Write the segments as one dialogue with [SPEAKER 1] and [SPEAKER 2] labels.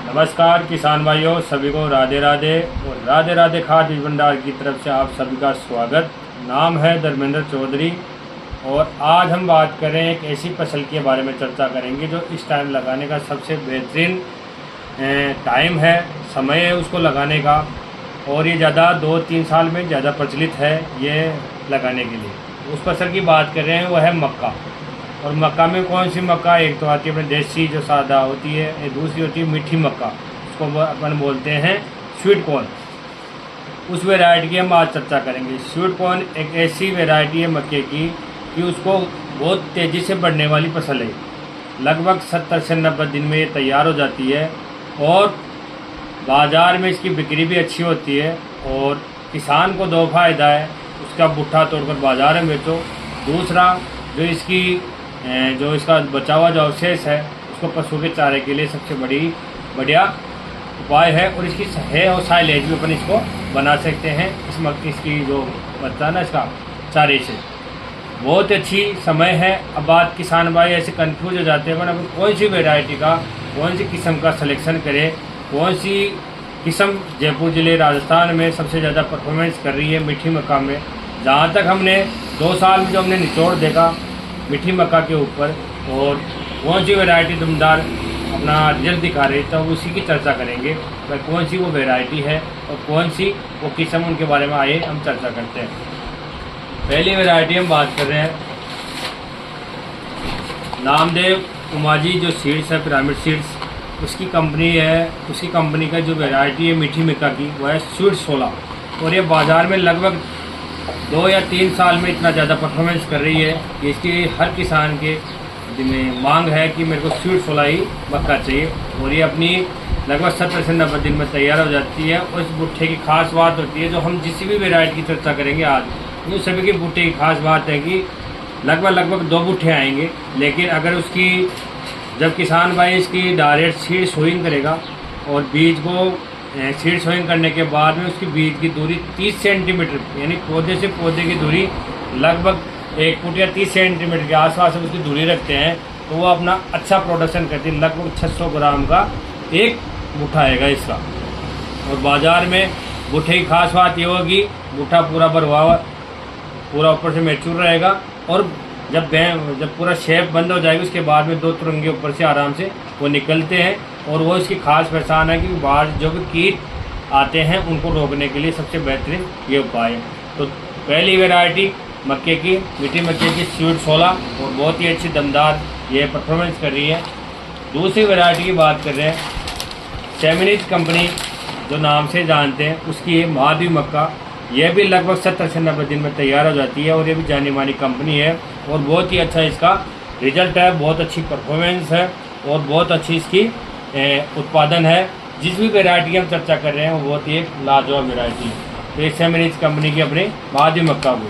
[SPEAKER 1] नमस्कार किसान भाइयों, सभी को राधे राधे और राधे राधे खाद बीज भंडार की तरफ से आप सभी का स्वागत। नाम है धर्मेंद्र चौधरी और आज हम बात करें एक ऐसी फसल के बारे में चर्चा करेंगे जो इस टाइम लगाने का सबसे बेहतरीन टाइम है, समय है उसको लगाने का। और ये ज़्यादा 2-3 साल में ज़्यादा प्रचलित है ये लगाने के लिए। उस फसल की बात कर रहे हैं वो है मक्का। और मक्का में कौन सी मक्का, एक तो आती है अपने देसी जो सादा होती है, एक दूसरी होती है मीठी मक्का, उसको अपन बोलते हैं स्वीट कॉर्न। उस वैरायटी की हम आज चर्चा करेंगे। स्वीट कॉर्न एक ऐसी वैरायटी है मक्के की कि उसको बहुत तेज़ी से बढ़ने वाली फसल है। लगभग 70 से 90 दिन में ये तैयार हो जाती है और बाज़ार में इसकी बिक्री भी अच्छी होती है। और किसान को दो फायदा है, उसका भुट्टा तोड़कर बाज़ार में बेचो, दूसरा जो इसका बचा हुआ जो अवशेष है उसको पशु के चारे के लिए सबसे बढ़िया उपाय है। और इसकी है और साइलेज भी अपन इसको बना सकते हैं। इसकी जो बच्चा ना इसका चारे से बहुत अच्छी समय है। अब बात किसान भाई ऐसे कंफ्यूज हो जाते हैं अपन कौन सी वैरायटी का, कौन सी किस्म का सिलेक्शन करें, कौन सी किस्म जयपुर ज़िले राजस्थान में सबसे ज़्यादा परफॉर्मेंस कर रही है मीठी मक्का में। जहाँ तक हमने 2 साल में जो हमने निचोड़ देखा मीठी मक्का के ऊपर, और कौन सी वैरायटी दमदार अपना रिजल्ट दिखा रही है, तो उसी की चर्चा करेंगे। भाई कौन सी वो वैरायटी है और कौन सी वो किस्म, उनके बारे में आइए हम चर्चा करते हैं। पहली वैरायटी हम बात कर रहे हैं नामदेव उमाजी जो सीड्स है, पिरामिड सीड्स, उसकी कंपनी है। उसकी कंपनी का जो वैरायटी है मीठी मक्का की वो है स्वीट 16। और ये बाज़ार में लगभग 2 या 3 साल में इतना ज़्यादा परफॉर्मेंस कर रही है कि इसकी हर किसान के में मांग है कि मेरे को स्वीट 16 ही मक्का चाहिए। और ये अपनी लगभग 70 से 90 दिन में तैयार हो जाती है। और इस भुट्टे की खास बात होती है, जो हम जिस भी वैरायटी की चर्चा करेंगे आज, उन सभी के भुट्टे की खास बात है कि लगभग 2 भुट्टे आएंगे। लेकिन अगर उसकी जब किसान भाई इसकी डायरेक्ट सीड सोइंग करेगा और बीज को सीड सोइंग करने के बाद में उसकी बीज की दूरी 30 सेंटीमीटर, यानी पौधे से पौधे की दूरी लगभग 1 फुट या 30 सेंटीमीटर के आसपास उसकी दूरी रखते हैं, तो वो अपना अच्छा प्रोडक्शन करती है। लगभग 600 ग्राम का एक भुट्टा आएगा इसका। और बाज़ार में भुट्टे की खास बात ये होगी, भुट्टा पूरा भरवा हुआ, पूरा ऊपर से मैच्योर रहेगा। और जब पूरा शेप बंद हो जाएगी उसके बाद में 2 तुरंगे ऊपर से आराम से वो निकलते हैं। और वो इसकी खास पहचान है कि बाहर जो भी कीट आते हैं उनको रोकने के लिए सबसे बेहतरीन ये उपाय है। तो पहली वैरायटी मक्के की, मीठी मक्के की स्वीट 16, और बहुत ही अच्छी दमदार ये परफॉर्मेंस कर रही है। दूसरी वैरायटी की बात कर रहे हैं, सेमिनिज कंपनी जो नाम से जानते हैं, उसकी माधवी मक्का। यह भी लगभग 70 से 90 दिन में तैयार हो जाती है और ये भी जानी मानी कंपनी है और बहुत ही अच्छा इसका रिजल्ट है, बहुत अच्छी परफॉर्मेंस है और बहुत अच्छी इसकी उत्पादन है। जिस भी वैरायटी की हम चर्चा कर रहे हैं वो बहुत ही एक लाजवाब वैरायटी है। तो ये सेमिनिज कंपनी की अपनी माधवी मक्का हुई।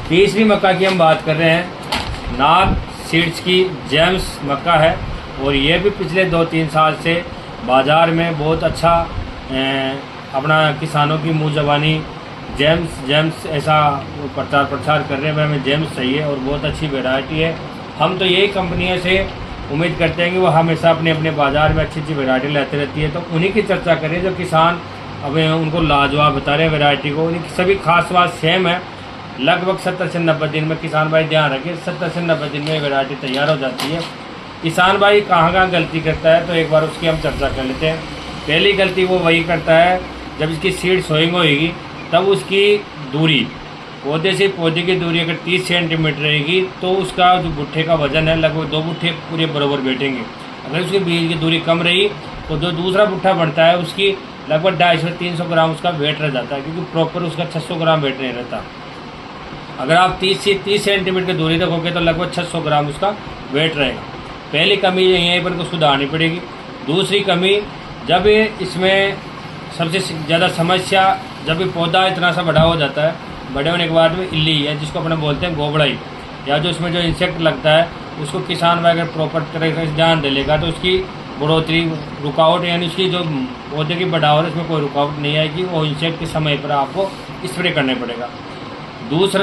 [SPEAKER 1] तीसरी मक्का की हम बात कर रहे हैं, नाग सीड्स की जेम्स मक्का है। और ये भी पिछले 2-3 साल से बाज़ार में बहुत अच्छा अपना किसानों की मुँह ज़बानी जेम्स ऐसा प्रचार कर रहे हैं, भाई हमें जेम्स चाहिए और बहुत अच्छी वैरायटी है। हम तो यही कंपनियों से उम्मीद करते हैं कि वो हमेशा अपने बाज़ार में अच्छी वैरायटी लाते रहती है। तो उन्हीं की चर्चा करें जो किसान अब उनको लाजवाब बता रहे हैं वैरायटी को। उनकी सभी खास बात सेम है। लगभग 70 से 90 दिन में किसान भाई ध्यान रखिए, 70 से 90 दिन में वैरायटी तैयार हो जाती है। किसान भाई कहाँ गलती करता है तो एक बार उसकी हम चर्चा कर लेते हैं। पहली गलती वो वही करता है, जब इसकी सीड सोइंग होगी तब उसकी दूरी, पौधे से पौधे की दूरी अगर 30 सेंटीमीटर रहेगी तो उसका जो भुट्टे का वजन है लगभग 2 भुट्टे पूरे बराबर बैठेंगे। अगर उसके बीज की दूरी कम रही तो जो दूसरा भुट्टा बढ़ता है उसकी लगभग 250 से 300 ग्राम उसका वेट रह जाता है, क्योंकि प्रॉपर उसका 600 ग्राम वेट नहीं रहता। अगर आप 30 से 30 सेंटीमीटर की दूरी रखोगे तो लगभग 600 ग्राम उसका वेट रहेगा। पहली कमी यहीं पर को सुधारनी पड़ेगी। दूसरी कमी, जब इसमें सबसे ज़्यादा समस्या, जब भी पौधा इतना सा बड़ा हो जाता है, बड़े होने के बाद में इल्ली है जिसको अपने बोलते हैं गोबड़ाई, या जो इसमें जो इंसेक्ट लगता है उसको किसान भाई अगर प्रॉपर तरीके से ध्यान दे लेगा तो उसकी बढ़ोतरी रुकावट, यानी उसकी जो पौधे की बढ़ावट इसमें कोई रुकावट नहीं आएगी। वो इंसेक्ट के समय पर आपको स्प्रे करने पड़ेगा।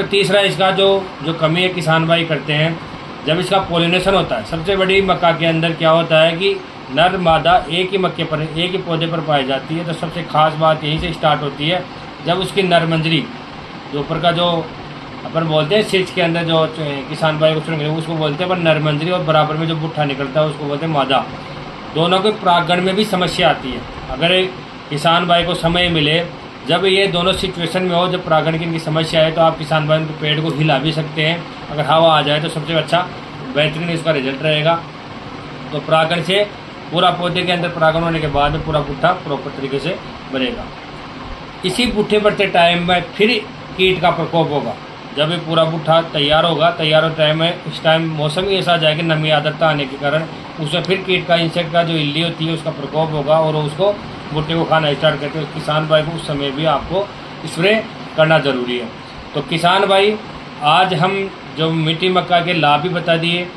[SPEAKER 1] तीसरा इसका जो कमी है किसान भाई करते हैं, जब इसका पोलिनेशन होता है। सबसे बड़ी मक्का के अंदर क्या होता है कि नर मादा एक ही मक्के पर, एक ही पौधे पर पाई जाती है। तो सबसे खास बात यहीं से स्टार्ट होती है, जब उसकी नर मंजरी जो ऊपर का जो अपन बोलते हैं सीड्स के अंदर जो किसान भाई उसको बोलते हैं पर नर मंजरी, और बराबर में जो बुट्ठा निकलता है उसको बोलते हैं मादा। दोनों के परागण में भी समस्या आती है। अगर किसान भाई को समय मिले, जब ये दोनों सिचुएशन में हो, जब परागण की इनकी समस्या है, तो आप किसान भाई के पेड़ को हिला भी सकते हैं। अगर हवा आ जाए तो सबसे अच्छा बेहतरीन इसका रिजल्ट रहेगा। तो परागण से पूरा पौधे के अंदर परागण होने के बाद में पूरा बुट्ठा प्रॉपर तरीके से बनेगा। इसी बुट्ठे बढ़ते टाइम में फिर कीट का प्रकोप होगा। जब ये पूरा बुट्ठा तैयार होगा, तैयार हो टाइम में इस टाइम मौसम ही ऐसा आ जाएगा, नमी आर्द्रता आने के कारण उसमें फिर कीट का, इंसेक्ट का जो इल्ली होती है उसका प्रकोप होगा और उसको बुट्टे को खाना स्टार्ट करते हैं। किसान भाई को उस समय भी आपको स्प्रे करना ज़रूरी है। तो किसान भाई आज हम जो मिट्टी मक्का के लाभ भी बता दिए,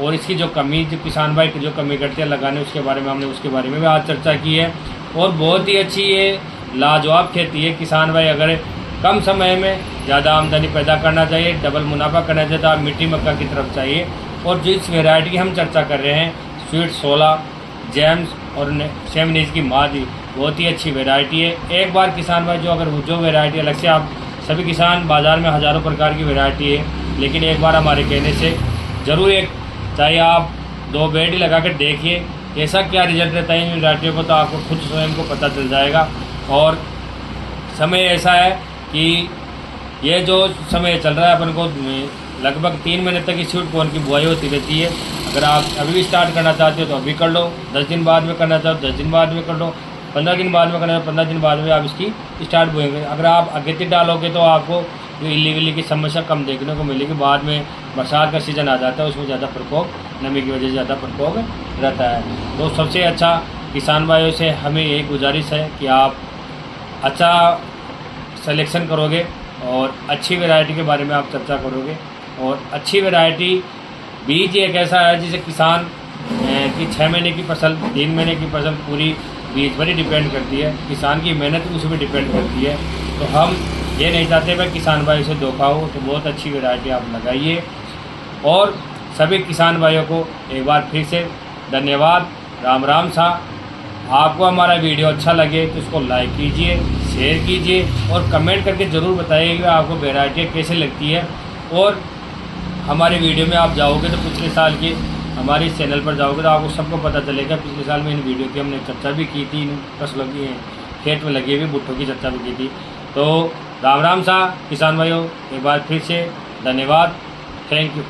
[SPEAKER 1] और इसकी जो कमी, जो किसान भाई जो कमी करते हैं लगाने उसके बारे में हमने उसके बारे में भी आज चर्चा की है। और बहुत ही अच्छी ये लाजवाब खेती है। किसान भाई अगर कम समय में ज़्यादा आमदनी पैदा करना चाहिए, डबल मुनाफा करना चाहिए, तो आप मिट्टी मक्का की तरफ चाहिए। और जिस वेराइटी की हम चर्चा कर रहे हैं, स्वीट 16, जेम्स और सेमनीज की मादी, बहुत ही अच्छी वेराइटी है। एक बार किसान भाई जो वेराइटी अलग से, आप सभी किसान बाज़ार में हज़ारों प्रकार की वेराइटी है, लेकिन एक बार हमारे कहने से ज़रूर एक, चाहे आप 2 बेड लगा कर देखिए कैसा क्या रिजल्ट रहता है इन वेराइटियों को, तो आपको खुद स्वयं को पता चल जाएगा। और समय ऐसा है कि ये जो समय चल रहा है अपन को लगभग 3 महीने तक इस स्वीट कॉर्न की बुआई होती रहती है। अगर आप अभी भी स्टार्ट करना चाहते हो तो अभी कर लो, 10 दिन बाद में करना चाहो 10 दिन बाद में कर लो, 15 दिन बाद में करना चाहो 15 दिन बाद में आप इसकी स्टार्ट बोएंगे। अगर आप अगेती डालोगे तो आपको इल्ली विल्ली की समस्या कम देखने को मिलेगी। बाद में बरसात का सीज़न आ जाता है, उसमें ज़्यादा प्रकोप, नमी की वजह से ज़्यादा प्रकोप रहता है। तो सबसे अच्छा किसान भाइयों से हमें यही गुजारिश है कि आप अच्छा सिलेक्शन करोगे और अच्छी वैरायटी के बारे में आप चर्चा करोगे। और अच्छी वैरायटी बीज एक ऐसा है जिसे किसान की 6 महीने की फसल, 3 महीने की फसल पूरी बीज पर ही डिपेंड करती है। किसान की मेहनत उस पर डिपेंड करती है। तो हम ये नहीं चाहते भाई किसान भाई से धोखा हो, तो बहुत अच्छी वैरायटी आप लगाइए। और सभी किसान भाइयों को एक बार फिर से धन्यवाद, राम राम सा। आपको हमारा वीडियो अच्छा लगे तो इसको लाइक कीजिए, शेयर कीजिए और कमेंट करके ज़रूर बताइएगा आपको वैरायटी कैसे लगती है। और हमारे वीडियो में आप जाओगे तो पिछले साल की हमारे चैनल पर जाओगे तो आपको सबको पता चलेगा। पिछले साल में इन वीडियो की हमने चर्चा भी की थी, इन फसलों की खेत में लगी हुई भुट्टों की चर्चा भी की थी। तो राम राम सा किसान भाइयों, एक बार फिर से धन्यवाद, थैंक यू।